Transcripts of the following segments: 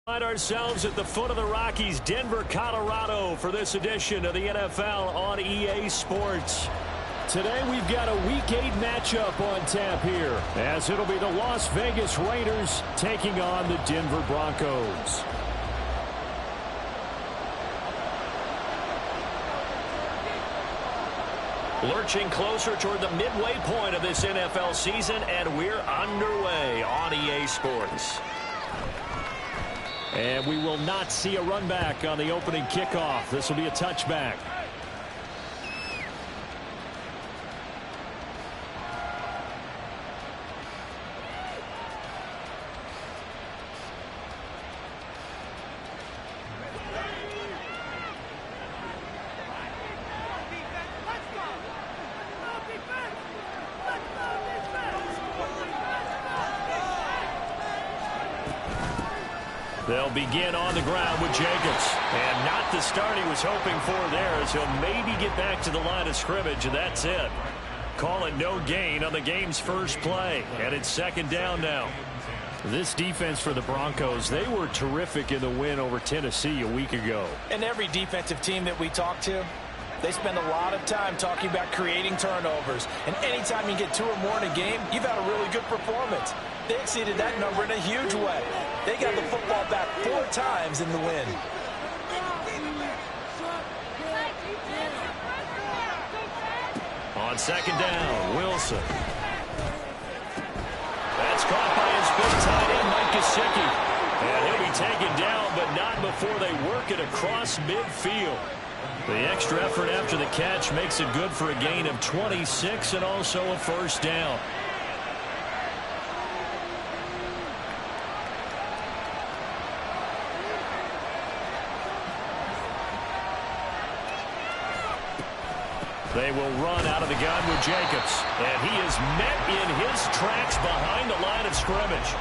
Find ourselves at the foot of the Rockies, Denver, Colorado, for this edition of the NFL on EA Sports. Today we've got a Week 8 matchup on tap here, as it'll be the Las Vegas Raiders taking on the Denver Broncos. Lurching closer toward the midway point of this NFL season, and we're underway on EA Sports. And we will not see a run back on the opening kickoff. This will be a touchback. They'll begin on the ground with Jacobs. And not the start he was hoping for there, as he'll maybe get back to the line of scrimmage, and that's it. Call it no gain on the game's first play. And it's second down now. This defense for the Broncos, they were terrific in the win over Tennessee a week ago. And every defensive team that we talk to, they spend a lot of time talking about creating turnovers. And anytime you get 2 or more in a game, you've had a really good performance. They exceeded that number in a huge way. They got the football back 4 times in the win. On second down, Wilson. That's caught by his big tight end, Mike Gesicki. And he'll be taken down, but not before they work it across midfield. The extra effort after the catch makes it good for a gain of 26 and also a first down. They will run out of the gun with Jacobs. And he is met in his tracks behind the line of scrimmage.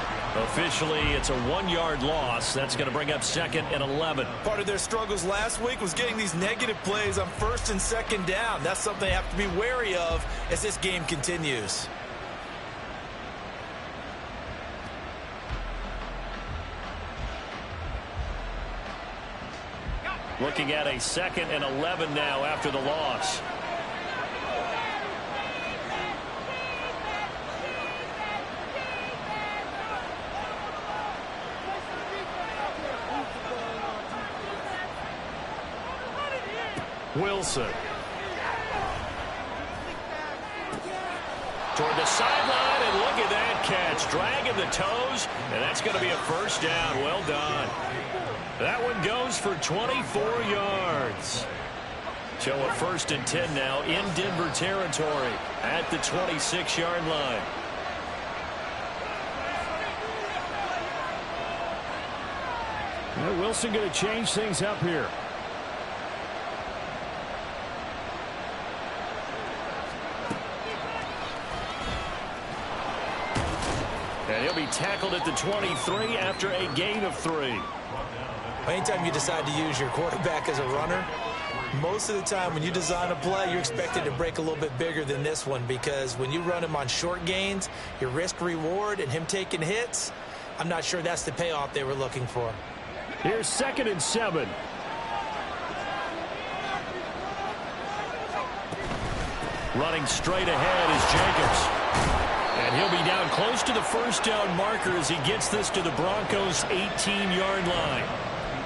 Officially, it's a 1-yard loss. That's going to bring up second and 11. Part of their struggles last week was getting these negative plays on first and second down. That's something they have to be wary of as this game continues. Looking at a second and 11 now after the loss. Wilson. Toward the sideline, and look at that catch. Dragging the toes, and that's going to be a first down. Well done. That one goes for 24 yards. So a first and 10 now in Denver territory at the 26-yard line. Now Wilson going to change things up here. And he'll be tackled at the 23 after a gain of 3. Anytime you decide to use your quarterback as a runner, most of the time when you design a play, you're expected to break a little bit bigger than this one, because when you run him on short gains, your risk-reward and him taking hits, I'm not sure that's the payoff they were looking for. Here's second and 7. Running straight ahead is Jacobs. And he'll be down close to the first down marker as he gets this to the Broncos' 18-yard line.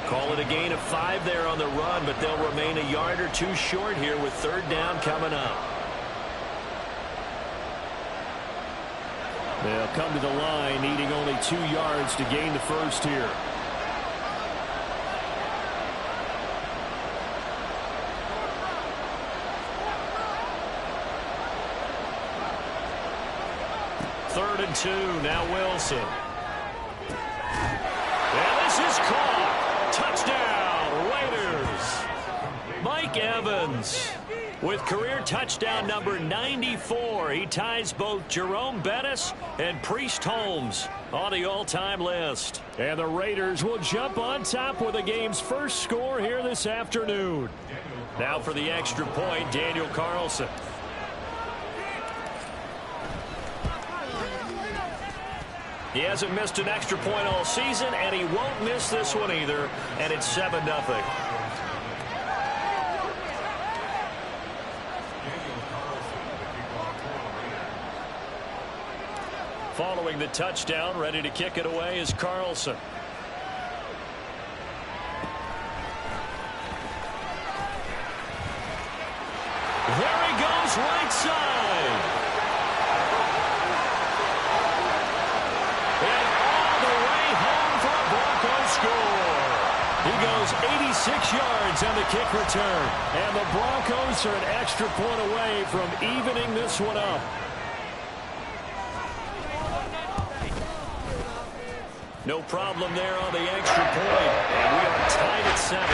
Call it a gain of 5 there on the run, but they'll remain a yard or 2 short here with third down coming up. They'll come to the line needing only 2 yards to gain the first here. Third and 2, now Wilson. And this is caught. Touchdown, Raiders. Mike Evans with career touchdown number 94. He ties both Jerome Bettis and Priest Holmes on the all-time list. And the Raiders will jump on top with the game's first score here this afternoon. Now for the extra point, Daniel Carlson. He hasn't missed an extra point all season, and he won't miss this one either, and it's 7-0. Following the touchdown, ready to kick it away is Carlson. There he goes, right side. And all the way home for a Broncos score. He goes 86 yards on the kick return. And the Broncos are an extra point away from evening this one up. No problem there on the extra point. And we are tied at 7.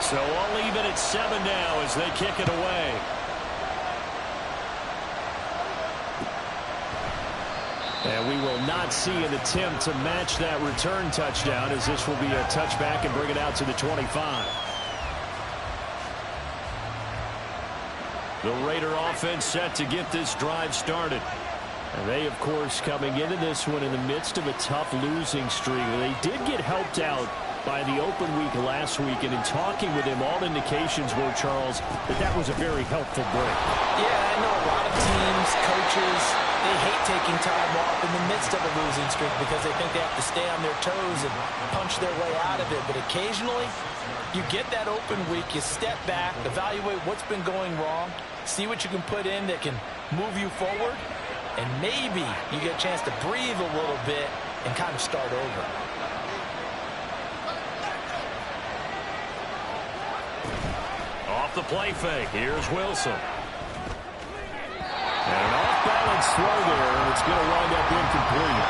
So all even at 7 now as they kick it away. And we will not see an attempt to match that return touchdown, as this will be a touchback and bring it out to the 25. The Raider offense set to get this drive started. And they, of course, coming into this one in the midst of a tough losing streak. They did get helped out by the open week last week, and in talking with him, all indications were, Charles, that was a very helpful break. Yeah, I know a lot of teams, coaches, they hate taking time off in the midst of a losing streak because they think they have to stay on their toes and punch their way out of it. But occasionally, you get that open week, you step back, evaluate what's been going wrong, see what you can put in that can move you forward, and maybe you get a chance to breathe a little bit and kind of start over. Off the play fake, here's Wilson. And an off-balance throw there, and it's going to wind up incomplete.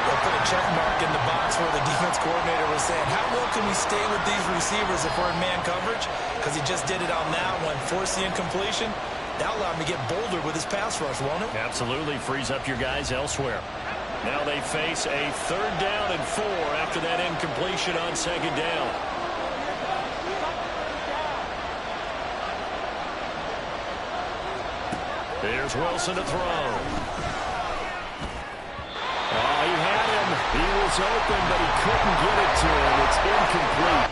They'll put a check mark in the box where the defense coordinator was saying, how well can we stay with these receivers if we're in man coverage? Because he just did it on that one, forced the incompletion. That'll allow him to get bolder with his pass rush, won't it? Absolutely, frees up your guys elsewhere. Now they face a 3rd down and 4 after that incompletion on 2nd down. There's Wilson to throw. Oh, he had him. He was open, but he couldn't get it to him. It's incomplete.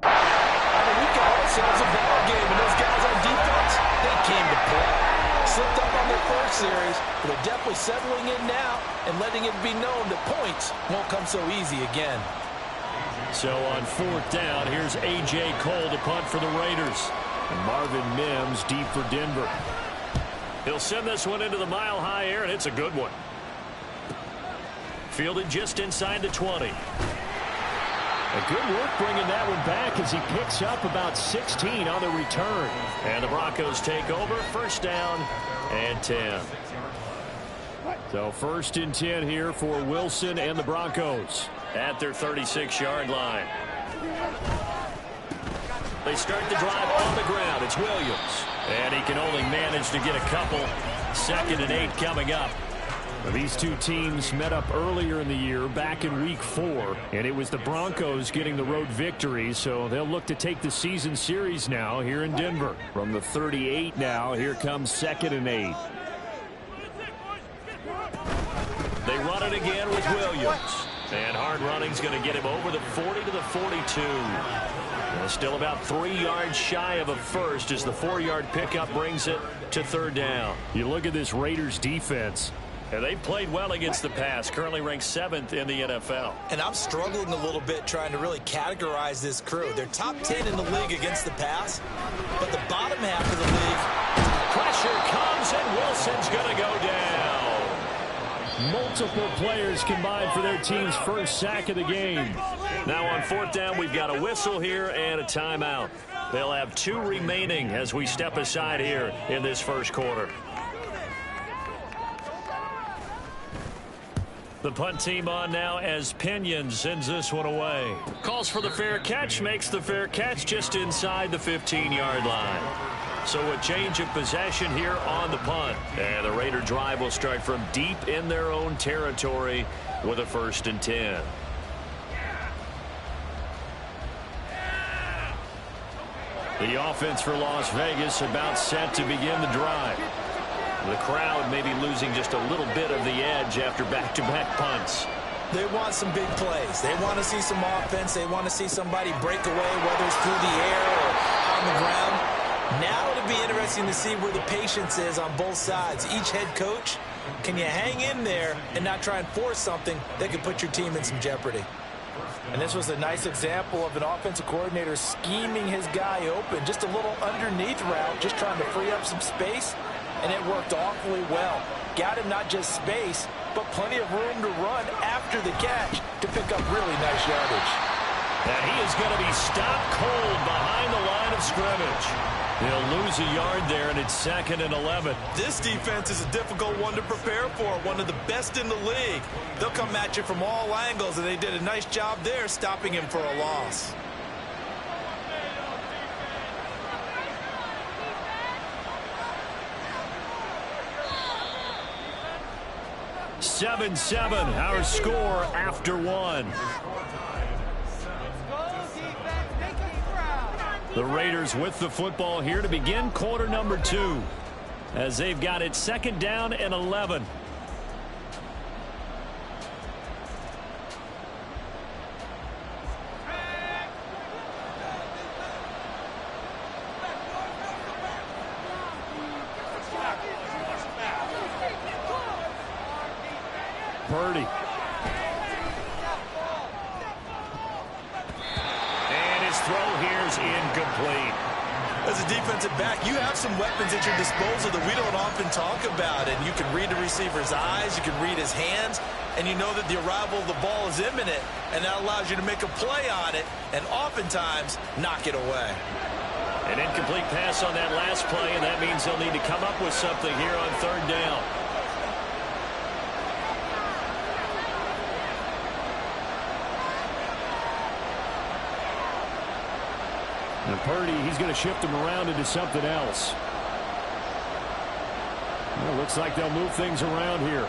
I mean, we got ourselves a ball game, and those guys on defense, they came to play. Slipped up on their first series, but they're definitely settling in now and letting it be known that points won't come so easy again. So on 4th down, here's A.J. Cole to punt for the Raiders. And Marvin Mims deep for Denver. He'll send this one into the mile-high air, and it's a good one. Fielded just inside the 20. A good work bringing that one back as he picks up about 16 on the return. And the Broncos take over, 1st down and 10. So 1st and 10 here for Wilson and the Broncos at their 36-yard line. They start the drive on the ground. It's Williams. And he can only manage to get a couple. 2nd and 8 coming up. These two teams met up earlier in the year, back in Week 4, and it was the Broncos getting the road victory, so they'll look to take the season series now here in Denver. From the 38 now, here comes 2nd and 8. They run it again with Williams, and hard running's going to get him over the 40 to the 42. Still about 3 yards shy of a first as the 4-yard pickup brings it to 3rd down. You look at this Raiders defense. And they played well against the pass, currently ranked 7th in the NFL. And I'm struggling a little bit trying to really categorize this crew. They're top 10 in the league against the pass, but the bottom half of the league. Pressure comes, and Wilson's going to go down. Multiple players combined for their team's first sack of the game. Now on 4th down, we've got a whistle here and a timeout. They'll have 2 remaining as we step aside here in this first quarter. The punt team on now as Pinion sends this one away. Calls for the fair catch, makes the fair catch just inside the 15-yard line. So a change of possession here on the punt. And the Raider drive will start from deep in their own territory with a 1st and 10. The offense for Las Vegas about set to begin the drive. The crowd maybe losing just a little bit of the edge after back-to-back punts. They want some big plays. They want to see some offense. They want to see somebody break away, whether it's through the air or on the ground. Now it'll be interesting to see where the patience is on both sides. Each head coach, can you hang in there and not try and force something that could put your team in some jeopardy? And this was a nice example of an offensive coordinator scheming his guy open. Just a little underneath route, just trying to free up some space. And it worked awfully well. Got him not just space, but plenty of room to run after the catch to pick up really nice yardage. And he is going to be stopped cold behind the line of scrimmage. He'll lose a yard there, and it's 2nd and 11. This defense is a difficult one to prepare for, one of the best in the league. They'll come at you from all angles, and they did a nice job there stopping him for a loss. 7-7, our score after 1. The Raiders with the football here to begin quarter number 2, as they've got it 2nd down and 11. Purdy. And his throw here is incomplete. As a defensive back, you have some weapons at your disposal that we don't often talk about. And you can read the receiver's eyes, you can read his hands, and you know that the arrival of the ball is imminent. And that allows you to make a play on it and oftentimes knock it away. An incomplete pass on that last play, and that means they'll need to come up with something here on 3rd down. And Purdy, he's going to shift him around into something else. Well, looks like they'll move things around here.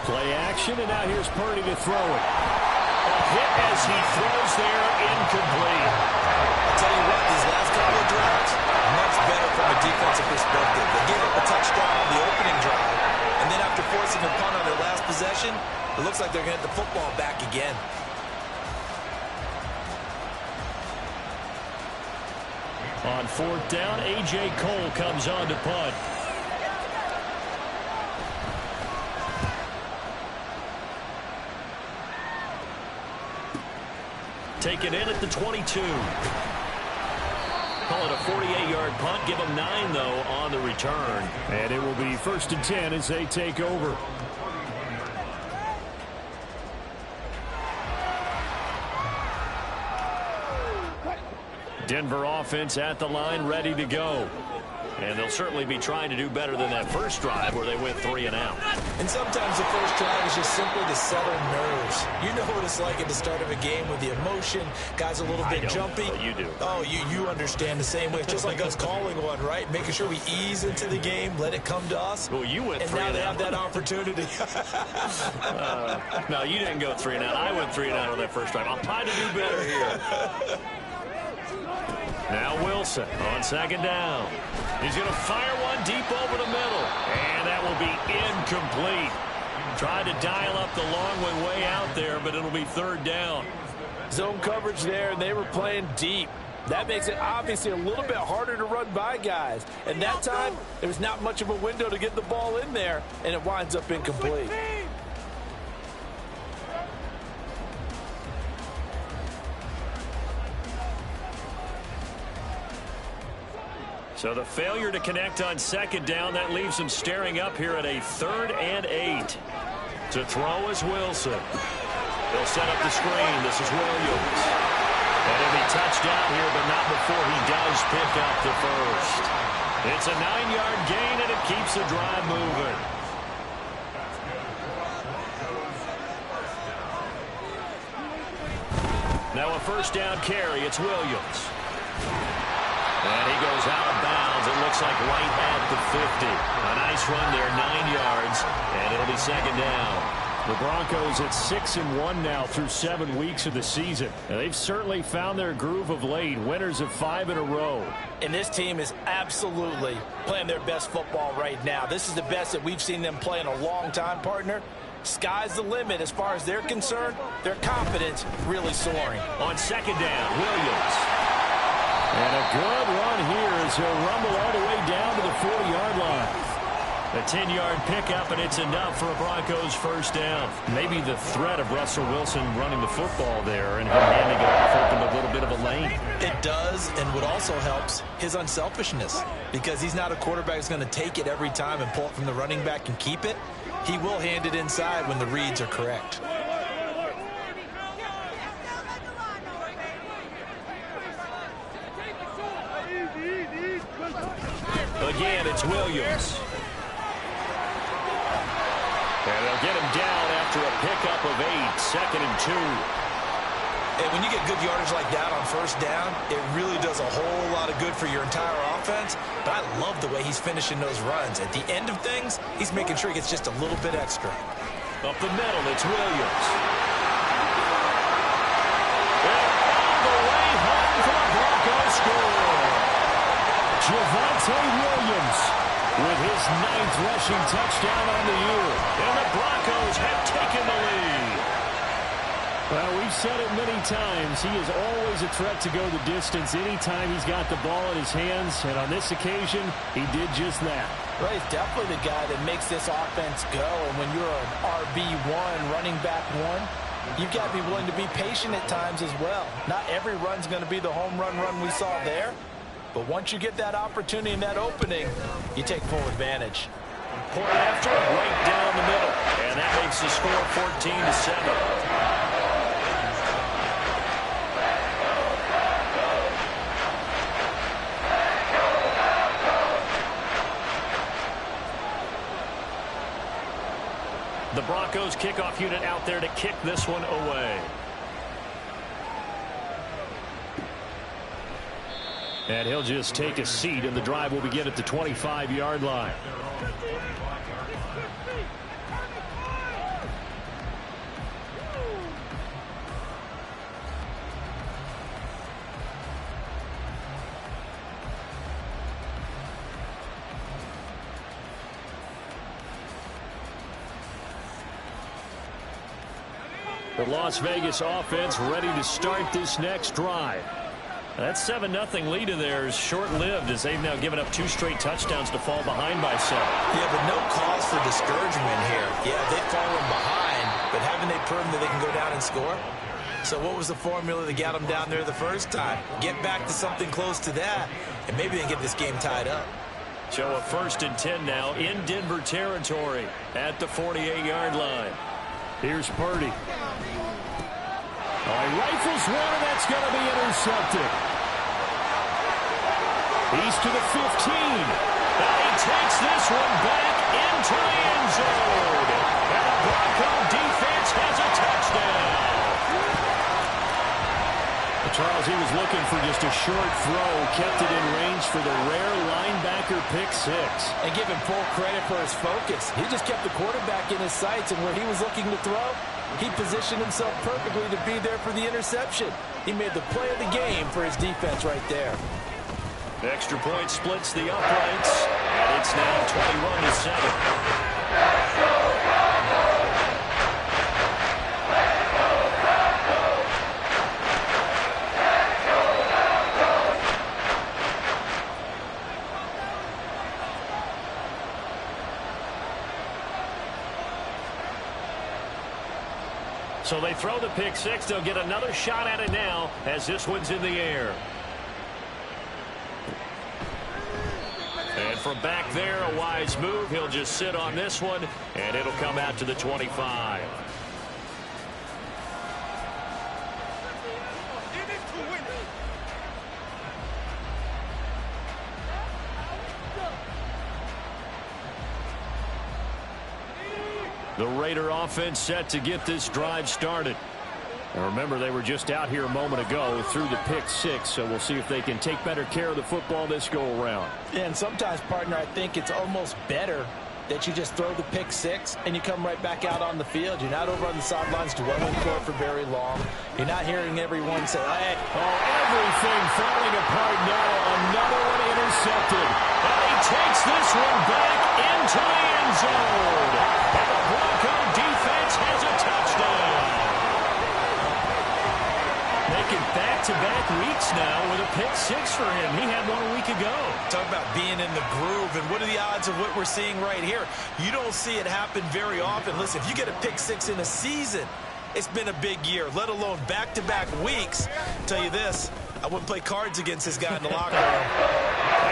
Play action, and now here's Purdy to throw it. A hit as he throws there, incomplete. I'll tell you what, these last couple of drives, much better from a defensive perspective. They gave up a touchdown on the opening drive, and then after forcing a punt on their last possession, it looks like they're going to get the football back again. On 4th down, A.J. Cole comes on to punt. Taken in at the 22. Call it a 48-yard punt. Give them 9, though, on the return. And it will be 1st and 10 as they take over. Denver offense at the line, ready to go. And they'll certainly be trying to do better than that first drive where they went 3 and out. And sometimes the first drive is just simply to settle nerves. You know what it's like at the start of a game with the emotion. Guys a little bit jumpy. You do. Oh, you understand the same way. It's just like us calling one, right? Making sure we ease into the game, let it come to us. Well, you went 3 and and out. And now they out. have that opportunity. No, you didn't go 3 and out. I went 3 and out on that first drive. I'll try to do better here. Now Wilson on 2nd down. He's going to fire one deep over the middle. And that will be incomplete. Tried to dial up the long way out there, but it'll be 3rd down. Zone coverage there, and they were playing deep. That makes it obviously a little bit harder to run by guys. And that time, there was not much of a window to get the ball in there, and it winds up incomplete. So the failure to connect on 2nd down, that leaves them staring up here at a 3rd and 8. To throw is Wilson. They'll set up the screen. This is Williams. And he'll be touched out here, but not before he does pick up the first. It's a 9-yard gain, and it keeps the drive moving. Now a first down carry. It's Williams. And he goes out of bounds. It looks like right at the 50. A nice run there, 9 yards, and it'll be second down. The Broncos at 6-1 now through 7 weeks of the season. And they've certainly found their groove of late. Winners of 5 in a row. And this team is absolutely playing their best football right now. This is the best that we've seen them play in a long time, partner. Sky's the limit as far as they're concerned. Their confidence really soaring. On second down, Williams. And a good run here as he'll rumble all the way down to the 40-yard line. A 10-yard pickup, and it's enough for a Broncos first down. Maybe the threat of Russell Wilson running the football there and him handing it off opened a little bit of a lane. It does, and what also helps, his unselfishness. Because he's not a quarterback who's going to take it every time and pull it from the running back and keep it. He will hand it inside when the reads are correct. Again, it's Williams. And they'll get him down after a pickup of 8, second and 2. And when you get good yardage like that on first down, it really does a whole lot of good for your entire offense. But I love the way he's finishing those runs. At the end of things, he's making sure he gets just a little bit extra. Up the middle, it's Williams. And all the way home for the Broncos score. Javonte Williams with his 9th rushing touchdown on the year. And the Broncos have taken the lead. Well, we've said it many times. He is always a threat to go the distance anytime he's got the ball in his hands. And on this occasion, he did just that. Well, he's definitely the guy that makes this offense go. And when you're an RB1, running back 1, you've got to be willing to be patient at times as well. Not every run's going to be the home run we saw there. But once you get that opportunity and that opening, you take full advantage. Point after it, right down the middle. And that makes the score 14-7. The Broncos kickoff unit out there to kick this one away. And he'll just take a seat, and the drive will begin at the 25-yard line. The Las Vegas offense ready to start this next drive. That 7-0 lead of theirs short-lived as they've now given up 2 straight touchdowns to fall behind by 7. Yeah, but no cause for discouragement here. Yeah, they've fallen behind, but haven't they proven that they can go down and score? So what was the formula that got them down there the first time? Get back to something close to that, and maybe they can get this game tied up. So a 1st and 10 now in Denver territory at the 48-yard line. Here's Purdy. Oh, he rifles one, and that's going to be intercepted. He's to the 15. And he takes this one back into the end zone. And the Bronco defense has a touchdown. Charles, he was looking for just a short throw, kept it in range for the rare linebacker pick 6. And give him full credit for his focus. He just kept the quarterback in his sights, and where he was looking to throw, he positioned himself perfectly to be there for the interception. He made the play of the game for his defense right there. The extra point splits the uprights, and it's now 21-7. So they throw the pick 6. They'll get another shot at it now as this one's in the air. And from back there, a wise move. He'll just sit on this one, and it'll come out to the 25. The Raider offense set to get this drive started. And remember, they were just out here a moment ago through the pick six, so we'll see if they can take better care of the football this go-around. And sometimes, partner, I think it's almost better that you just throw the pick six and you come right back out on the field. You're not over on the sidelines dwelling for it for very long. You're not hearing everyone say, hey. Oh, everything falling apart now. Another one intercepted. And he takes this one back into the end zone. And the Bronco defense has a touchdown. Making back-to-back weeks now with a pick six for him. He had one a week ago. Talk about being in the groove, and what are the odds of what we're seeing right here? You don't see it happen very often. Listen, if you get a pick six in a season, it's been a big year, let alone back-to-back weeks. I'll tell you this, I wouldn't play cards against this guy in the locker room.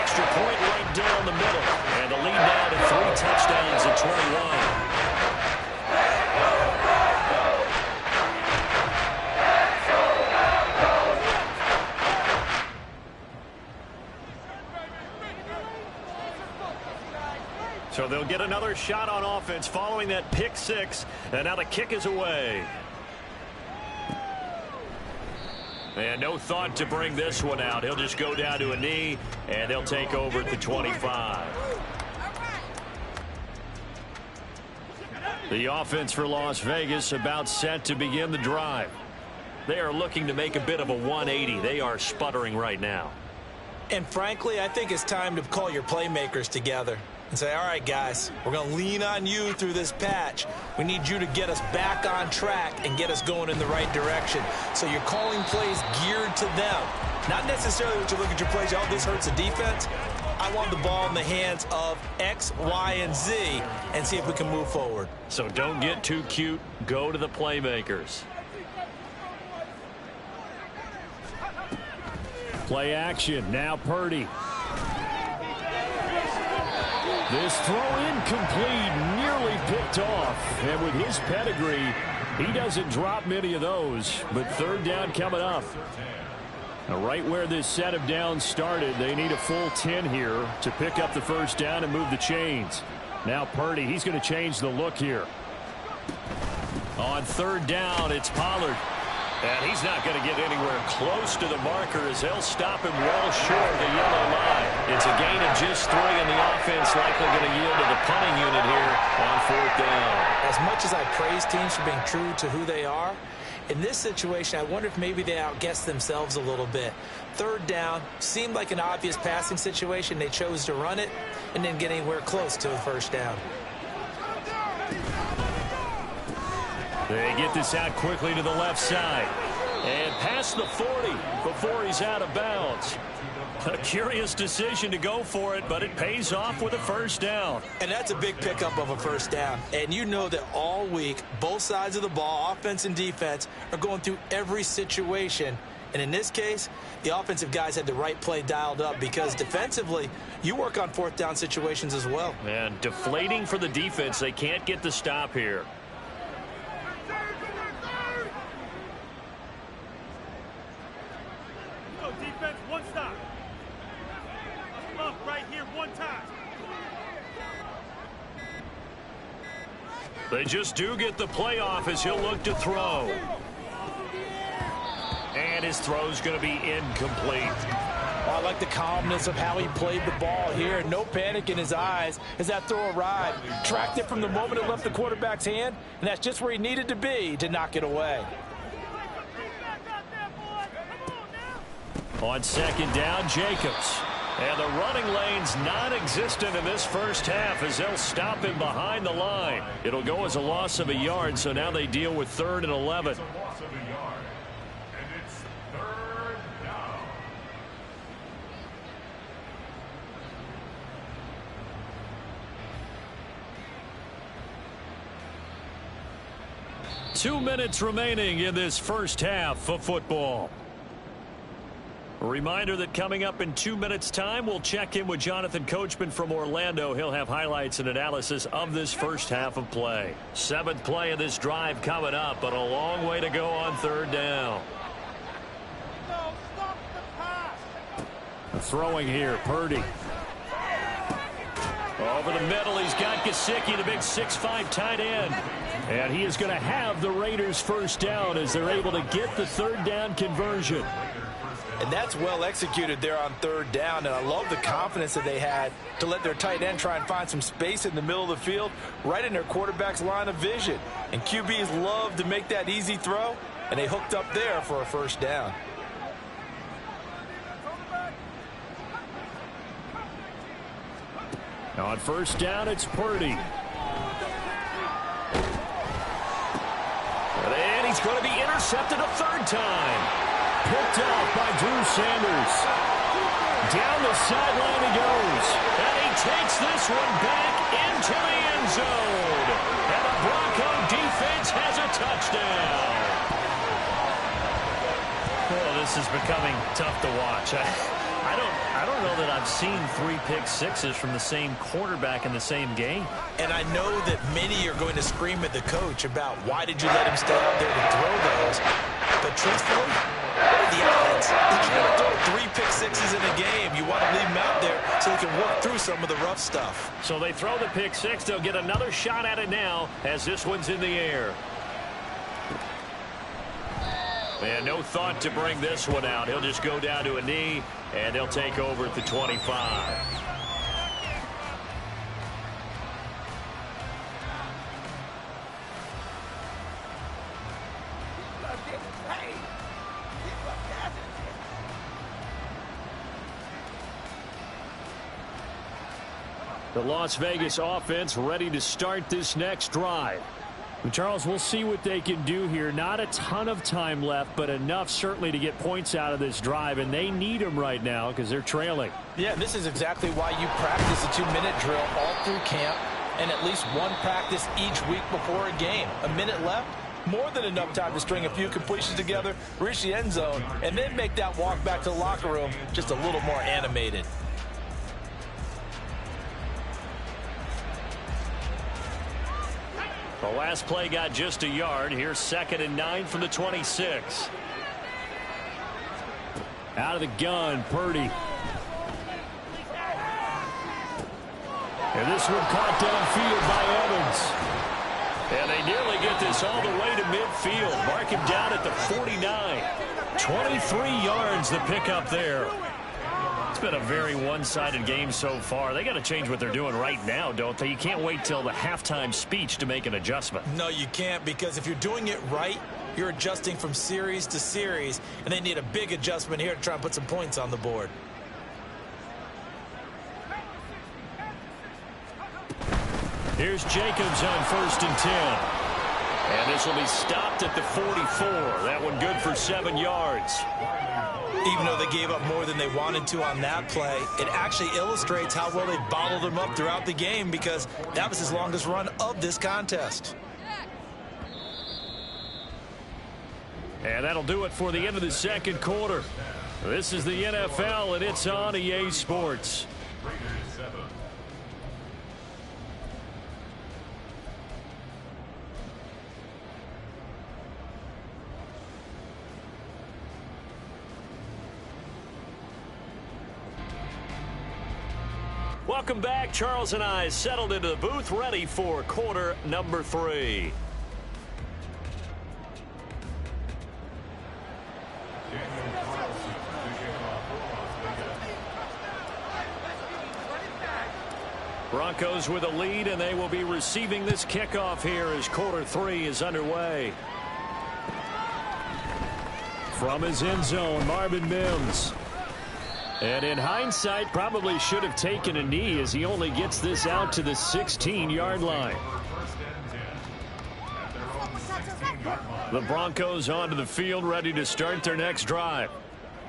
Extra point right down the middle. And the lead now to 3 touchdowns at 21. So they'll get another shot on offense following that pick six. And now the kick is away. And no thought to bring this one out. He'll just go down to a knee, and they'll take over at the 25. The offense for Las Vegas about set to begin the drive. They are looking to make a bit of a 180. They are sputtering right now. And frankly, I think it's time to call your playmakers together and say, all right, guys, we're going to lean on you through this patch. We need you to get us back on track and get us going in the right direction. So you're calling plays geared to them. Not necessarily what you look at your plays, oh, this hurts the defense. I want the ball in the hands of X, Y, and Z and see if we can move forward. So don't get too cute. Go to the playmakers. Play action. Now Purdy. This throw incomplete, nearly picked off. And with his pedigree, he doesn't drop many of those. But third down coming up. Now right where this set of downs started, they need a full 10 here to pick up the first down and move the chains. Now Purdy, he's going to change the look here. On third down, it's Pollard. And he's not going to get anywhere close to the marker as they'll stop him well short of the yellow line. It's a gain of just 3, and the offense likely going to yield to the punting unit here on fourth down. As much as I praise teams for being true to who they are, in this situation, I wonder if maybe they outguessed themselves a little bit. Third down seemed like an obvious passing situation. They chose to run it and didn't get anywhere close to a first down. They get this out quickly to the left side. And past the 40 before he's out of bounds. A curious decision to go for it, but it pays off with a first down. And that's a big pickup of a first down. And you know that all week, both sides of the ball, offense and defense, are going through every situation. And in this case, the offensive guys had the right play dialed up because defensively, you work on fourth down situations as well. And deflating for the defense. They can't get the stop here. Defense, one stop. Up right here, one time. They just do get the play off as he'll look to throw. And his throw's going to be incomplete. I like the calmness of how he played the ball here. No panic in his eyes as that throw arrived. Tracked it from the moment it left the quarterback's hand, and that's just where he needed to be to knock it away. On second down, Jacobs. And the running lane's non-existent in this first half as they'll stop him behind the line. It'll go as a loss of a yard, so now they deal with 3rd and 11. Two minutes remaining in this first half of football. A reminder that coming up in 2 minutes' time, we'll check in with Jonathan Coachman from Orlando. He'll have highlights and analysis of this first half of play. 7th play of this drive coming up, but a long way to go on third down. Throwing here, Purdy. Over the middle, he's got Gesicki, the big 6'5" tight end. And he is going to have the Raiders first down as they're able to get the third down conversion. And that's well executed there on third down. And I love the confidence that they had to let their tight end try and find some space in the middle of the field, right in their quarterback's line of vision. And QBs love to make that easy throw, and they hooked up there for a first down. Now on first down, it's Purdy. And he's going to be intercepted a third time. Picked off by Drew Sanders. Down the sideline he goes. And he takes this one back into the end zone. And the Bronco defense has a touchdown. Oh, this is becoming tough to watch. I don't know that I've seen 3 pick sixes from the same quarterback in the same game. And I know that many are going to scream at the coach about why did you let him stay out there to throw those. But truthfully, what are the odds that you're going to throw 3 pick sixes in a game? You want to leave him out there so he can work through some of the rough stuff. So they throw the pick six. They'll get another shot at it now as this one's in the air. And no thought to bring this one out. He'll just go down to a knee, and they'll take over at the 25. The Las Vegas offense ready to start this next drive. Charles, we'll see what they can do here. Not a ton of time left, but enough certainly to get points out of this drive, and they need them right now because they're trailing. Yeah, this is exactly why you practice a 2-minute drill all through camp and at least one practice each week before a game. A minute left, more than enough time to string a few completions together, reach the end zone, and then make that walk back to the locker room just a little more animated. The last play got just a yard. Here's 2nd and 9 from the 26. Out of the gun, Purdy. And this one caught downfield by Evans. And they nearly get this all the way to midfield. Mark him down at the 49. 23 yards the pickup there. It's been a very one-sided game so far. They got to change what they're doing right now, don't they? You can't wait till the halftime speech to make an adjustment. No, you can't, because if you're doing it right, you're adjusting from series to series, and they need a big adjustment here to try and put some points on the board. Here's Jacobs on 1st and 10. And this will be stopped at the 44. That one good for 7 yards. Even though they gave up more than they wanted to on that play, it actually illustrates how well they bottled them up throughout the game, because that was his longest run of this contest. And that'll do it for the end of the second quarter. This is the NFL, and it's on EA Sports. Welcome back. Charles and I settled into the booth, ready for quarter number 3. Broncos with a lead, and they will be receiving this kickoff here as quarter 3 is underway. From his end zone, Marvin Mims. And in hindsight, probably should have taken a knee as he only gets this out to the 16-yard line. The Broncos onto the field, ready to start their next drive.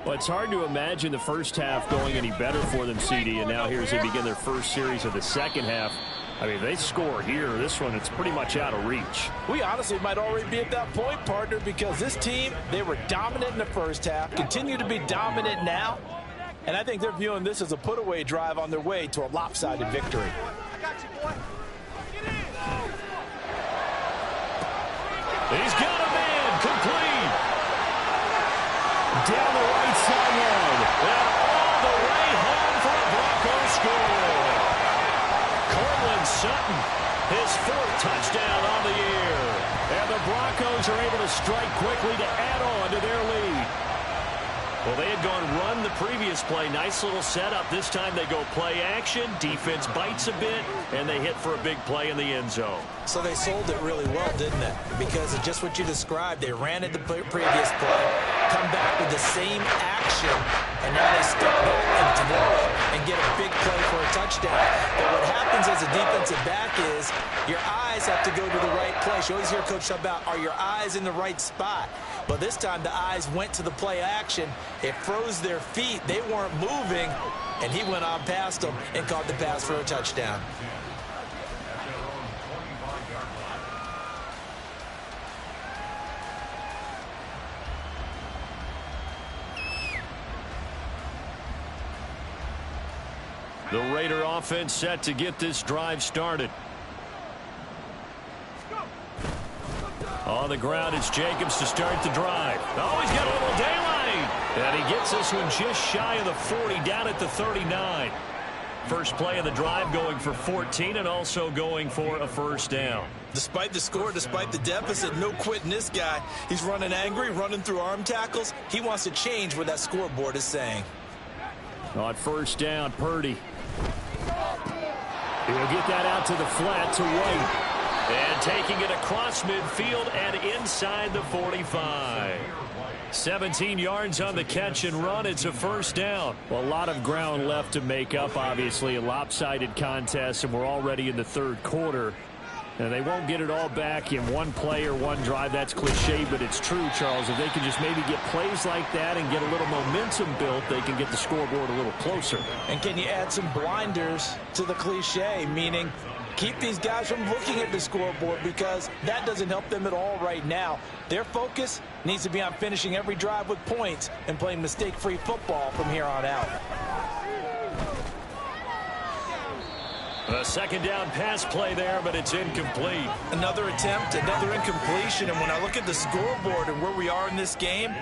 Well, it's hard to imagine the first half going any better for them, CD, and now here as they begin their first series of the second half. I mean, they score here. This one, it's pretty much out of reach. We honestly might already be at that point, partner, because this team, they were dominant in the first half, continue to be dominant now. And I think they're viewing this as a put-away drive on their way to a lopsided victory. I got you, boy. Get in. He's got a man complete. Down the right sideline. And all the way home for a Bronco score. Sutton. His 4th touchdown on the year. And the Broncos are able to strike quickly to add on to their lead. Well, they had gone run the previous play. Nice little setup. This time they go play action. Defense bites a bit, and they hit for a big play in the end zone. So they sold it really well, didn't they? Because of just what you described. They ran it the previous play, come back with the same action, and now they step back and throw it and get a big play for a touchdown. But what happens as a defensive back is your eyes have to go to the right place. You always hear Coach talk about, are your eyes in the right spot? But this time the eyes went to the play action. It froze their feet. They weren't moving, and he went on past them and caught the pass for a touchdown. The Raider offense set to get this drive started. On the ground, it's Jacobs to start the drive. Oh, he's got a little daylight. And he gets this one just shy of the 40, down at the 39. First play of the drive going for 14 and also going for a first down. Despite the score, despite the deficit, no quitting this guy. He's running angry, running through arm tackles. He wants to change what that scoreboard is saying. On first down, Purdy. He'll get that out to the flat to White. And taking it across midfield and inside the 45. 17 yards on the catch and run. It's a first down. Well, a lot of ground left to make up, obviously. A lopsided contest, and we're already in the third quarter. And they won't get it all back in one play or one drive. That's cliche, but it's true, Charles. If they can just maybe get plays like that and get a little momentum built, they can get the scoreboard a little closer. And can you add some blinders to the cliche, meaning keep these guys from looking at the scoreboard, because that doesn't help them at all right now. Their focus needs to be on finishing every drive with points and playing mistake-free football from here on out. A second down pass play there, but it's incomplete. Another attempt, another incompletion, and when I look at the scoreboard and where we are in this game,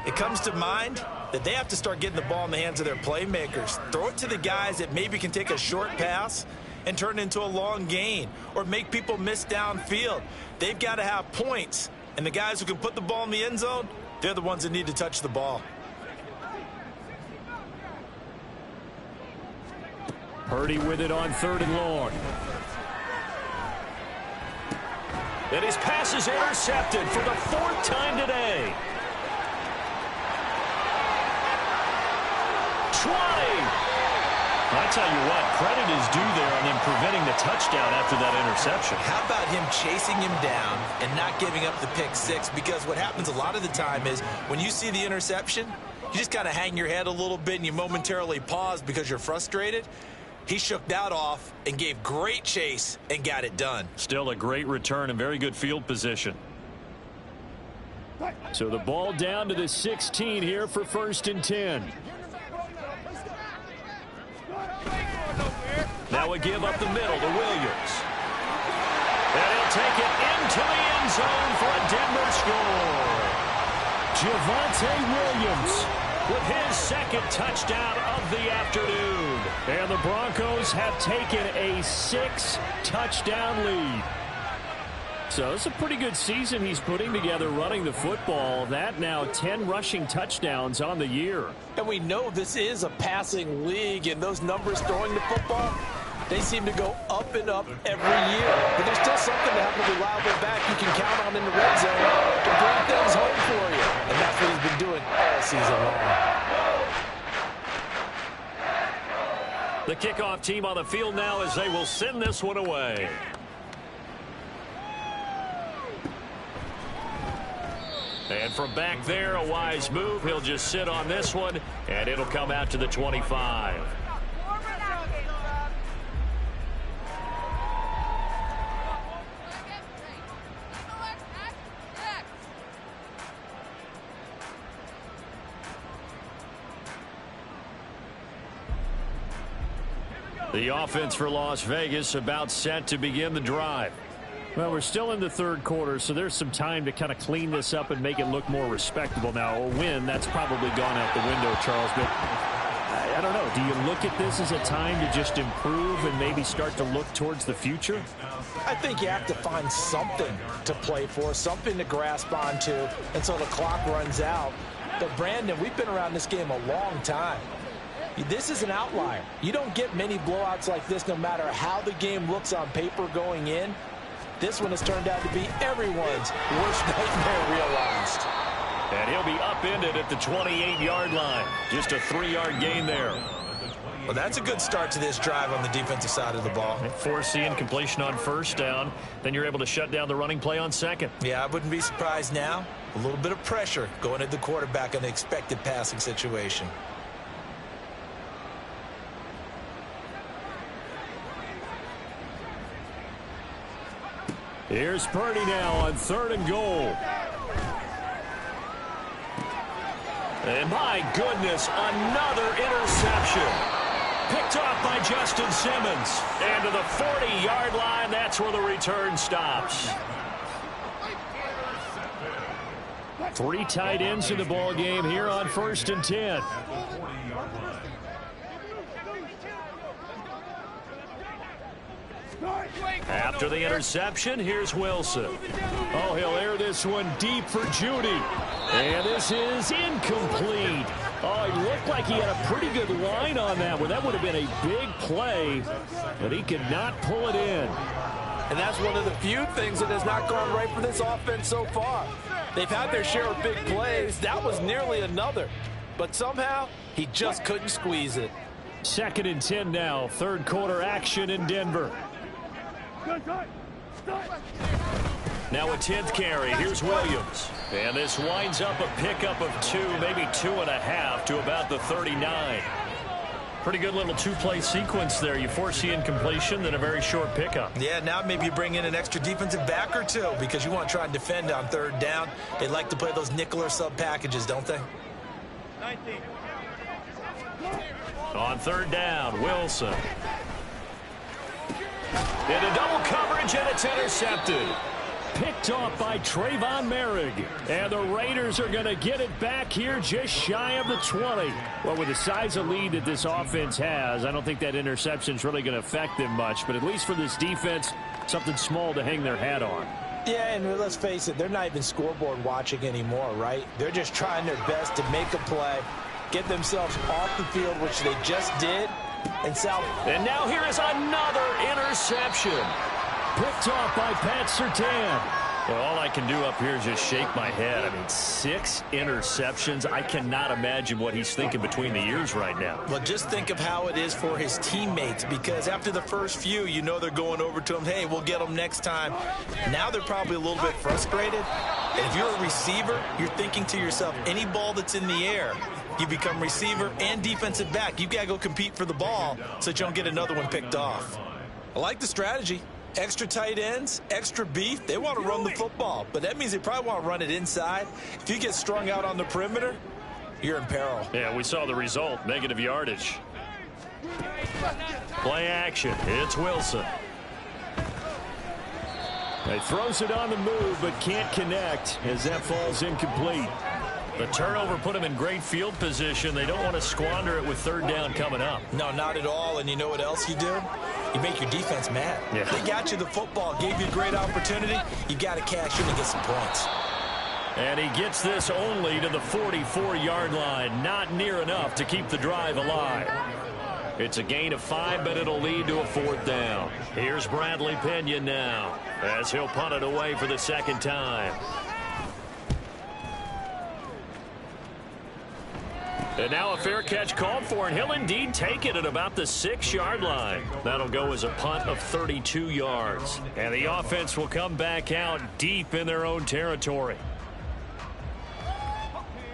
it comes to mind that they have to start getting the ball in the hands of their playmakers. Throw it to the guys that maybe can take a short pass and turn it into a long gain or make people miss downfield. They've got to have points, and the guys who can put the ball in the end zone, they're the ones that need to touch the ball. Purdy with it on 3rd and long. And his pass is intercepted for the 4th time today. 20. I tell you what, credit is due there on them preventing the touchdown after that interception. How about him chasing him down and not giving up the pick six? Because what happens a lot of the time is when you see the interception, you just kind of hang your head a little bit and you momentarily pause because you're frustrated. He shook that off and gave great chase and got it done. Still a great return and very good field position. So the ball down to the 16 here for 1st and 10. Now we give up the middle to Williams. And he'll take it into the end zone for a Denver score. Javonte Williams with his 2nd touchdown of the afternoon. And the Broncos have taken a 6-touchdown lead. So it's a pretty good season he's putting together running the football. That now 10 rushing touchdowns on the year. And we know this is a passing league, and those numbers throwing the football, they seem to go up and up every year. But there's still something to have a reliable back you can count on in the red zone to bring things home for you. And that's what he's been doing all season long. The kickoff team on the field now as they will send this one away. And from back there, a wise move. He'll just sit on this one, and it'll come out to the 25. The offense for Las Vegas about set to begin the drive. Well, we're still in the third quarter, so there's some time to kind of clean this up and make it look more respectable. Now, a win, that's probably gone out the window, Charles, but I don't know. Do you look at this as a time to just improve and maybe start to look towards the future? I think you have to find something to play for, something to grasp onto until the clock runs out. But, Brandon, we've been around this game a long time. This is an outlier. You don't get many blowouts like this no matter how the game looks on paper going in. This one has turned out to be everyone's worst nightmare realized. And he'll be upended at the 28-yard line. Just a 3-yard gain there. Well, that's a good start to this drive on the defensive side of the ball. Force the incompletion on first down. Then you're able to shut down the running play on second. Yeah, I wouldn't be surprised now. A little bit of pressure going at the quarterback in an expected passing situation. Here's Purdy now on 3rd and goal. And my goodness, another interception. Picked off by Justin Simmons. And to the 40-yard line, that's where the return stops. 3 tight ends in the ball game here on 1st and 10. After the interception, here's Wilson. Oh, he'll air this one deep for Judy. And this is incomplete. Oh, it looked like he had a pretty good line on that one. That would have been a big play, but he could not pull it in. And that's one of the few things that has not gone right for this offense so far. They've had their share of big plays. That was nearly another. But somehow, he just couldn't squeeze it. 2nd and 10 now. 3rd quarter action in Denver. Now a 10th carry. Here's Williams. And this winds up a pickup of 2, maybe 2.5 to about the 39. Pretty good little 2-play sequence there. You force the incompletion, then a very short pickup. Yeah, now maybe you bring in an extra defensive back or two because you want to try and defend on 3rd down. They like to play those nickel or sub packages, don't they? 19. On 3rd down, Wilson. Into double coverage, and it's intercepted. Picked off by Trayvon Merrick. And the Raiders are going to get it back here just shy of the 20. Well, with the size of lead that this offense has, I don't think that interception is really going to affect them much. But at least for this defense, something small to hang their hat on. Yeah, and let's face it, they're not even scoreboard watching anymore, right? They're just trying their best to make a play, get themselves off the field, which they just did. And now here is another interception. Picked off by Pat Surtain. Well, all I can do up here is just shake my head. I mean, 6 interceptions. I cannot imagine what he's thinking between the ears right now. Well, just think of how it is for his teammates, because after the first few, you know they're going over to him, hey, we'll get them next time. Now they're probably a little bit frustrated. And if you're a receiver, you're thinking to yourself, any ball that's in the air, you become receiver and defensive back. You've got to go compete for the ball so that you don't get another one picked off. I like the strategy. Extra tight ends, extra beef. They want to run the football, but that means they probably want to run it inside. If you get strung out on the perimeter, you're in peril. Yeah, we saw the result, negative yardage. Play action. It's Wilson. He throws it on the move, but can't connect as that falls incomplete. The turnover put him in great field position. They don't want to squander it with 3rd down coming up. No, not at all. And you know what else you do? You make your defense mad. Yeah. They got you the football, gave you a great opportunity. You got to cash in and get some points. And he gets this only to the 44-yard line. Not near enough to keep the drive alive. It's a gain of 5, but it'll lead to a 4th down. Here's Bradley Pinion now as he'll punt it away for the 2nd time. And now a fair catch called for, and he'll indeed take it at about the 6-yard line. That'll go as a punt of 32 yards. And the offense will come back out deep in their own territory.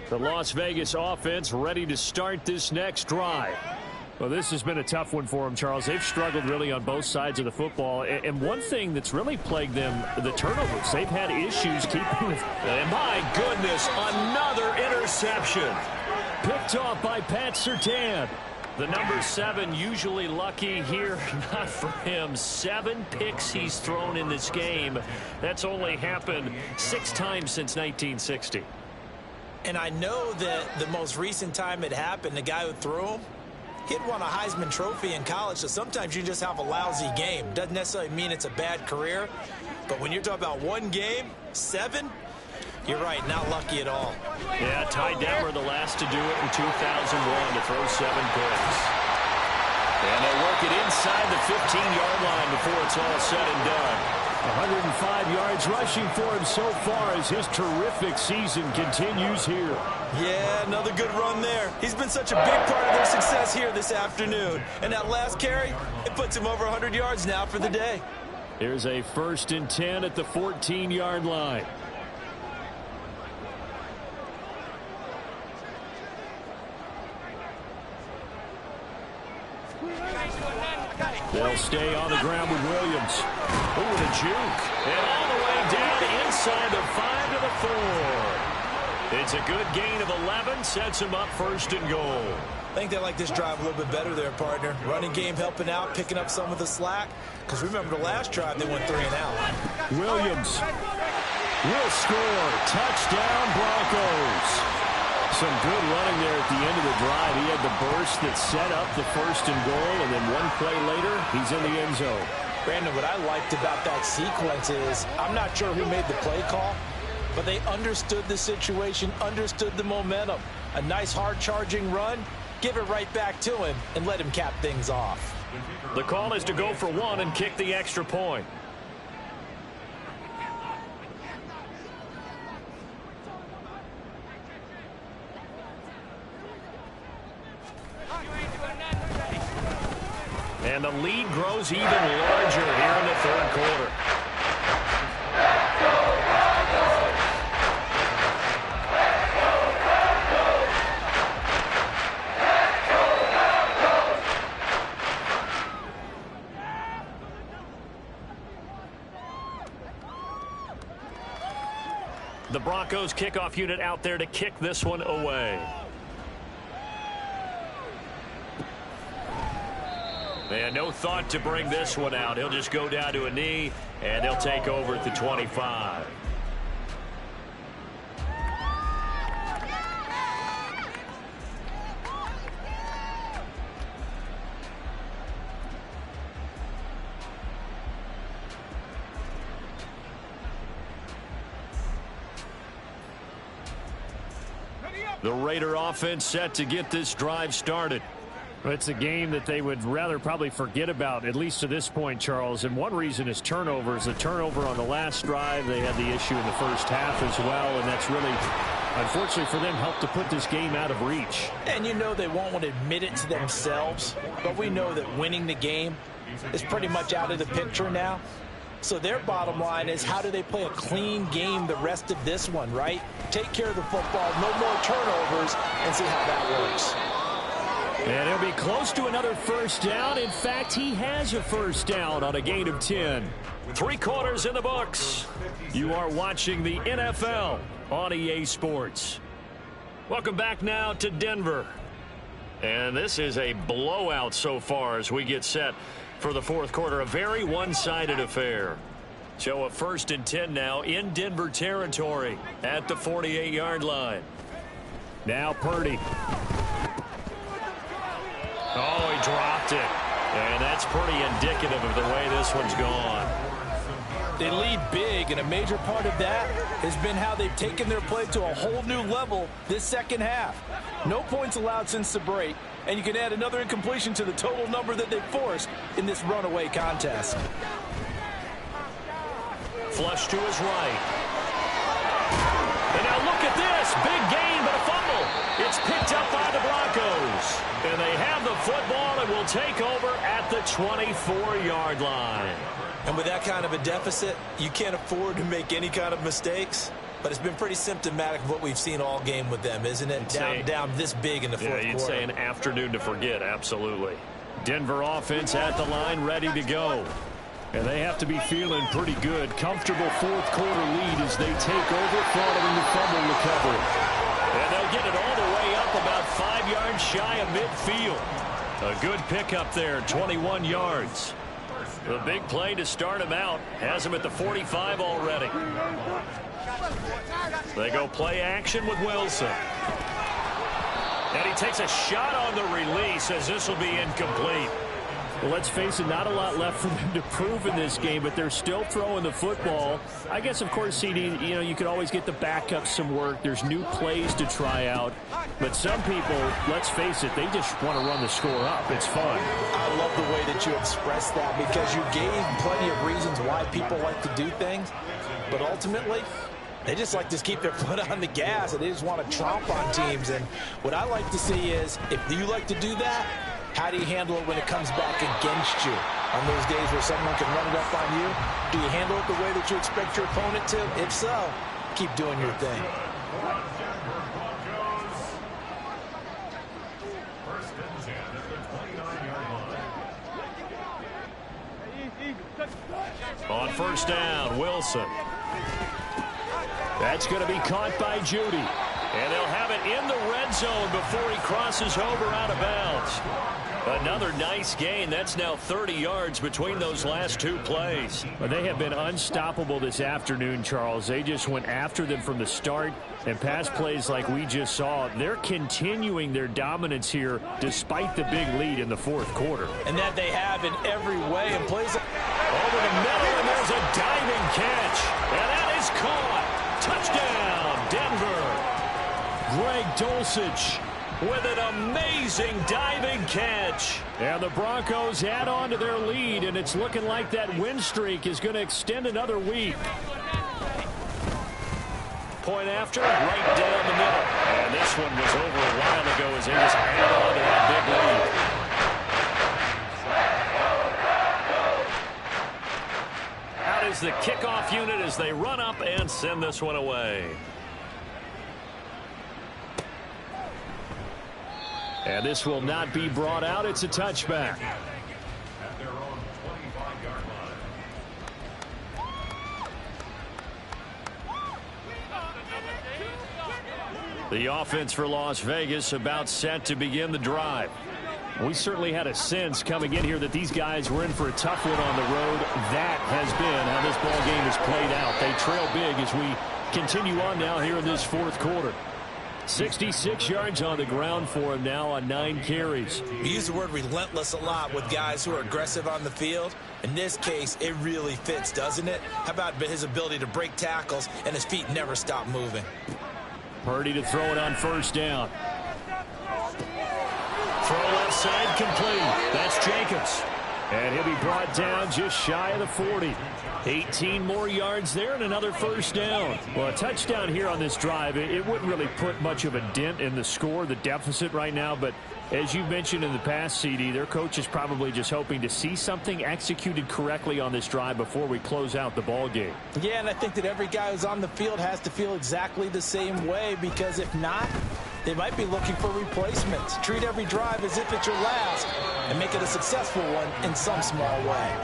The Las Vegas offense ready to start this next drive. Well, this has been a tough one for them, Charles. They've struggled really on both sides of the football. And one thing that's really plagued them, the turnovers. They've had issues keeping it. And my goodness, another interception. Picked off by Pat Surtain. The number 7 usually lucky here. Not for him. 7 picks he's thrown in this game. That's only happened 6 times since 1960. And I know that the most recent time it happened, the guy who threw him, Kid won a Heisman Trophy in college, so sometimes you just have a lousy game. Doesn't necessarily mean it's a bad career. But when you're talking about one game, 7, you're right, not lucky at all. Yeah, Ty Detmer the last to do it in 2001 to throw 7 picks. And they'll work it inside the 15-yard line before it's all said and done. 105 yards rushing for him so far as his terrific season continues here. Yeah, another good run there. He's been such a big part of their success here this afternoon. And that last carry, it puts him over 100 yards now for the day. Here's a 1st and 10 at the 14-yard line. They'll stay on the ground with Williams. Ooh, the juke. And all the way down inside the 5 to the 4. It's a good gain of 11. Sets him up 1st and goal. I think they like this drive a little bit better there, partner. Running game helping out, picking up some of the slack. Because remember the last drive, they went 3 and out. Williams will score. Touchdown, Broncos. Some good running there at the end of the drive. He had the burst that set up the 1st and goal, and then one play later, he's in the end zone. Brandon, what I liked about that sequence is I'm not sure who made the play call, but they understood the situation, understood the momentum. A nice hard-charging run, give it right back to him, and let him cap things off. The call is to go for 1 and kick the extra point. And the lead grows even larger here in the 3rd quarter. The Broncos kickoff unit out there to kick this one away. And no thought to bring this one out. He'll just go down to a knee, and they'll take over at the 25. The Raider offense set to get this drive started. It's a game that they would rather probably forget about, at least to this point, Charles. And one reason is turnovers. A turnover on the last drive. They had the issue in the first half as well, and that's really, unfortunately for them, helped to put this game out of reach. And you know they won't want to admit it to themselves, but we know that winning the game is pretty much out of the picture now. So their bottom line is, how do they play a clean game the rest of this one, right? Take care of the football, no more turnovers, and see how that works. And he'll be close to another 1st down. In fact, he has a 1st down on a gain of 10. 3 quarters in the books. You are watching the NFL on EA Sports. Welcome back now to Denver. And this is a blowout so far as we get set for the 4th quarter. A very one-sided affair. So a 1st and 10 now in Denver territory at the 48-yard line. Now Purdy. Oh, he dropped it. And that's pretty indicative of the way this one's gone. They lead big, and a major part of that has been how they've taken their play to a whole new level this second half. No points allowed since the break, and you can add another incompletion to the total number that they've forced in this runaway contest. Flush to his right. And now look at this. Big gain, but a fumble. It's picked up by the Broncos. And they have the football and will take over at the 24-yard line. And with that kind of a deficit, you can't afford to make any kind of mistakes. But it's been pretty symptomatic of what we've seen all game with them, isn't it? Down this big in the fourth quarter. Yeah, you'd say an afternoon to forget, absolutely. Denver offense at the line, ready to go. And they have to be feeling pretty good. Comfortable 4th quarter lead as they take over following the fumble recovery. And they'll get it all the way up about 5 yards shy of midfield. A good pickup there, 21 yards. The big play to start him out has him at the 45 already. They go play action with Wilson. And he takes a shot on the release as this will be incomplete. Well, let's face it, not a lot left for them to prove in this game, but they're still throwing the football. I guess, of course, CD, you could always get the backups some work. There's new plays to try out. But some people, let's face it, they just want to run the score up. It's fun. I love the way that you expressed that because you gave plenty of reasons why people like to do things. But ultimately, they just like to keep their foot on the gas, and they just want to tromp on teams. And what I like to see is, if you like to do that, how do you handle it when it comes back against you? On those days where someone can run it up on you, do you handle it the way that you expect your opponent to? If so, keep doing your thing. On first down, Wilson. That's going to be caught by Judy. And they'll have it in the red zone before he crosses over out of bounds. Another nice gain. That's now 30 yards between those last two plays. Well, they have been unstoppable this afternoon, Charles. They just went after them from the start. And pass plays like we just saw, they're continuing their dominance here despite the big lead in the fourth quarter. And that they have in every way. And plays over the middle, and there's a diving catch. And that is caught. Touchdown, Denver. Greg Dulcich with an amazing diving catch. And the Broncos add on to their lead, and it's looking like that win streak is going to extend another week. Point after, right down the middle. And this one was over a while ago as they just add on to that big lead. Out is the kickoff unit as they run up and send this one away. And this will not be brought out. It's a touchback. The offense for Las Vegas about set to begin the drive. We certainly had a sense coming in here that these guys were in for a tough one on the road. That has been how this ball game has played out. They trail big as we continue on now here in this fourth quarter. 66 yards on the ground for him now on 9 carries. We use the word relentless a lot with guys who are aggressive on the field. In this case, it really fits, doesn't it? How about his ability to break tackles and his feet never stop moving? Purdy to throw it on first down. Throw left side complete. That's Jacobs. And he'll be brought down just shy of the 40. 18 more yards there and another first down. Well, a touchdown here on this drive, it wouldn't really put much of a dent in the score, the deficit right now. But as you mentioned in the past, CD, their coach is probably just hoping to see something executed correctly on this drive before we close out the ball game. Yeah, and I think that every guy who's on the field has to feel exactly the same way, because if not, they might be looking for replacements. Treat every drive as if it's your last and make it a successful one in some small way.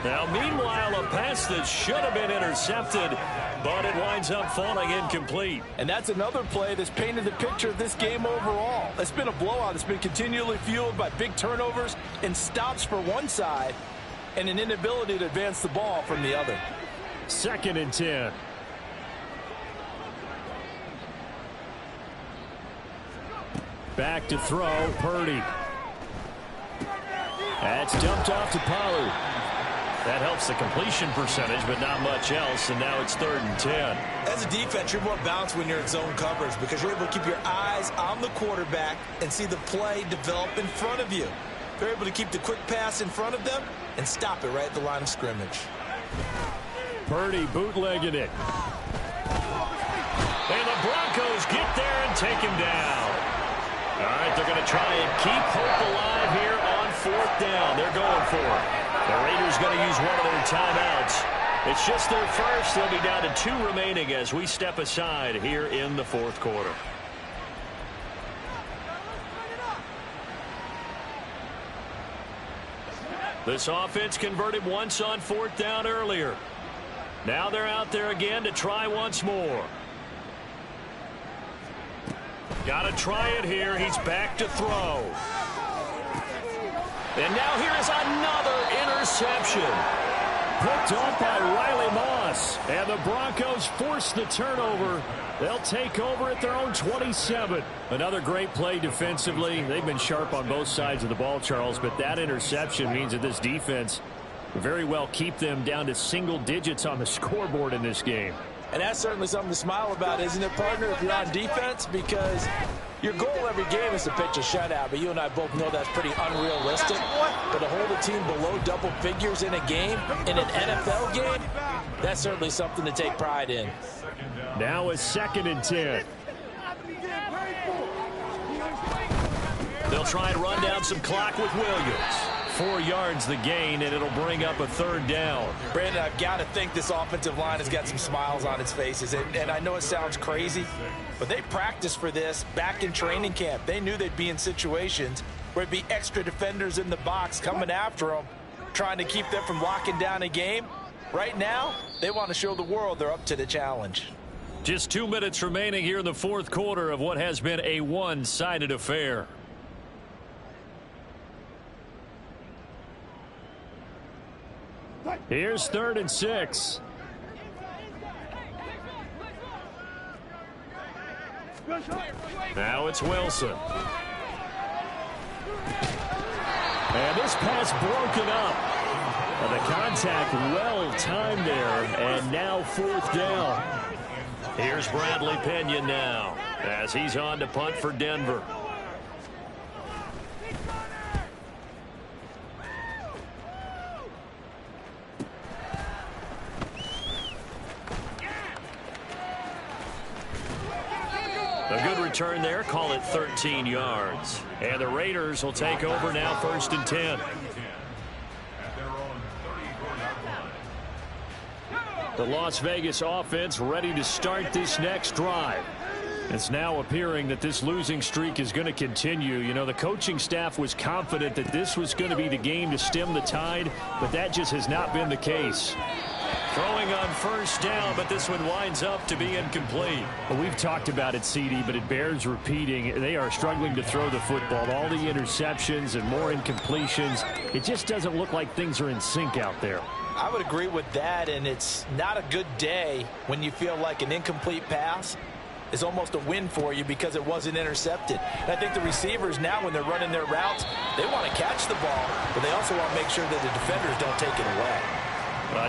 Now, meanwhile, a pass that should have been intercepted, but it winds up falling incomplete. And that's another play that's painted the picture of this game overall. It's been a blowout. It's been continually fueled by big turnovers and stops for one side and an inability to advance the ball from the other. 2nd and 10. Back to throw, Purdy. That's dumped off to Pollard. That helps the completion percentage, but not much else, and now it's 3rd and 10. As a defense, you're more balanced when you're in zone coverage because you're able to keep your eyes on the quarterback and see the play develop in front of you. They're able to keep the quick pass in front of them and stop it right at the line of scrimmage. Purdy bootlegging it. And the Broncos get there and take him down. All right, they're going to try and keep hope alive here on 4th down. They're going for it. The Raiders going to use one of their timeouts. It's just their first. They'll be down to 2 remaining as we step aside here in the 4th quarter. This offense converted once on 4th down earlier. Now they're out there again to try once more. Got to try it here. He's back to throw. And now here's another interception. Picked off by Riley Moss. And the Broncos force the turnover. They'll take over at their own 27. Another great play defensively. They've been sharp on both sides of the ball, Charles, but that interception means that this defense will very well keep them down to single digits on the scoreboard in this game. And that's certainly something to smile about, isn't it, partner, if you're on defense? Because your goal every game is to pitch a shutout, but you and I both know that's pretty unrealistic. But to hold a team below double figures in a game, in an NFL game, that's certainly something to take pride in. Now a 2nd and 10. They'll try and run down some clock with Williams. 4 yards the gain, and it'll bring up a 3rd down. Brandon, I've got to think this offensive line has got some smiles on its faces. And I know it sounds crazy, but they practiced for this back in training camp. They knew they'd be in situations where it'd be extra defenders in the box coming after them, trying to keep them from locking down a game. Right now, they want to show the world they're up to the challenge. Just 2 minutes remaining here in the 4th quarter of what has been a one-sided affair. Here's 3rd and 6. Now it's Wilson. And this pass broken up. And the contact well timed there. And now 4th down. Here's Bradley Pinion now as he's on to punt for Denver. A good return there. Call it 13 yards. And the Raiders will take over now, 1st and 10. The Las Vegas offense ready to start this next drive. It's now appearing that this losing streak is going to continue. You know, the coaching staff was confident that this was going to be the game to stem the tide, but that just has not been the case. Throwing on 1st down, but this one winds up to be incomplete. Well, we've talked about it, CD, but it bears repeating. They are struggling to throw the football. All the interceptions and more incompletions. It just doesn't look like things are in sync out there. I would agree with that, and it's not a good day when you feel like an incomplete pass is almost a win for you because it wasn't intercepted. And I think the receivers now, when they're running their routes, they want to catch the ball, but they also want to make sure that the defenders don't take it away.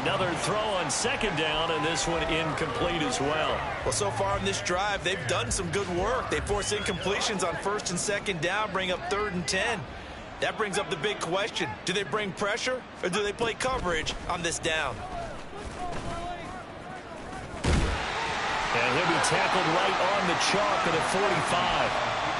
Another throw on 2nd down, and this one incomplete as well. Well, so far in this drive, they've done some good work. They force incompletions on 1st and 2nd down, bring up 3rd and 10. That brings up the big question. Do they bring pressure, or do they play coverage on this down? And he'll be tackled right on the chalk at a 45.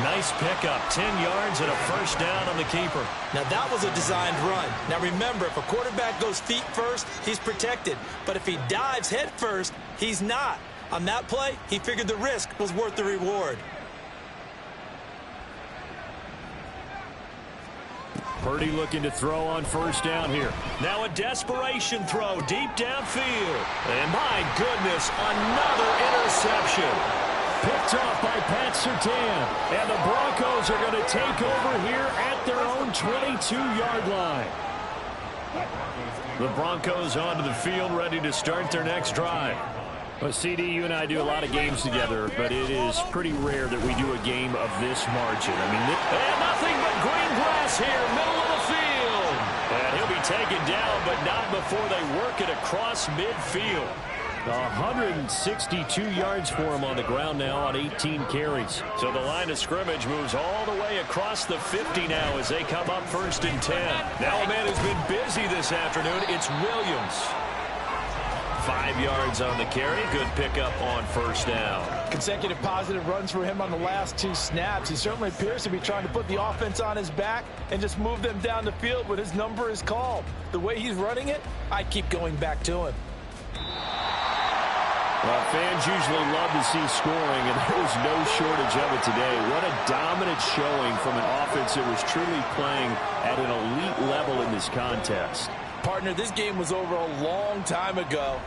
Nice pickup, 10 yards and a 1st down on the keeper. Now, that was a designed run. Now, remember, if a quarterback goes feet first, he's protected. But if he dives head first, he's not. On that play, he figured the risk was worth the reward. Purdy looking to throw on 1st down here. Now a desperation throw deep downfield. And my goodness, another interception. Picked off by Pat Surtain. And the Broncos are going to take over here at their own 22-yard line. The Broncos onto the field ready to start their next drive. Well, CD, you and I do a lot of games together, but it is pretty rare that we do a game of this margin. I mean, and nothing but green grass here, middle of the field. And he'll be taken down, but not before they work it across midfield. 162 yards for him on the ground now on 18 carries. So the line of scrimmage moves all the way across the 50 now as they come up 1st and 10. Now a man who's been busy this afternoon, it's Williams. 5 yards on the carry. Good pickup on 1st down. Consecutive positive runs for him on the last 2 snaps. He certainly appears to be trying to put the offense on his back and just move them down the field when his number is called. The way he's running it, I keep going back to him. Well, fans usually love to see scoring, and there was no shortage of it today. What a dominant showing from an offense that was truly playing at an elite level in this contest. Partner, this game was over a long time ago,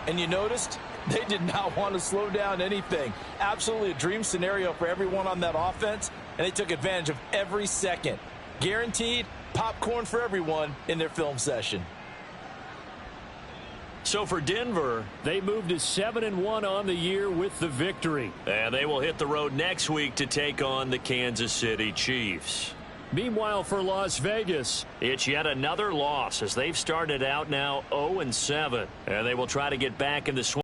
and you noticed they did not want to slow down anything. Absolutely a dream scenario for everyone on that offense, and they took advantage of every second. Guaranteed popcorn for everyone in their film session. So for Denver, they moved to 7-1 on the year with the victory. And they will hit the road next week to take on the Kansas City Chiefs. Meanwhile, for Las Vegas, it's yet another loss as they've started out now 0-7. And they will try to get back in the swing.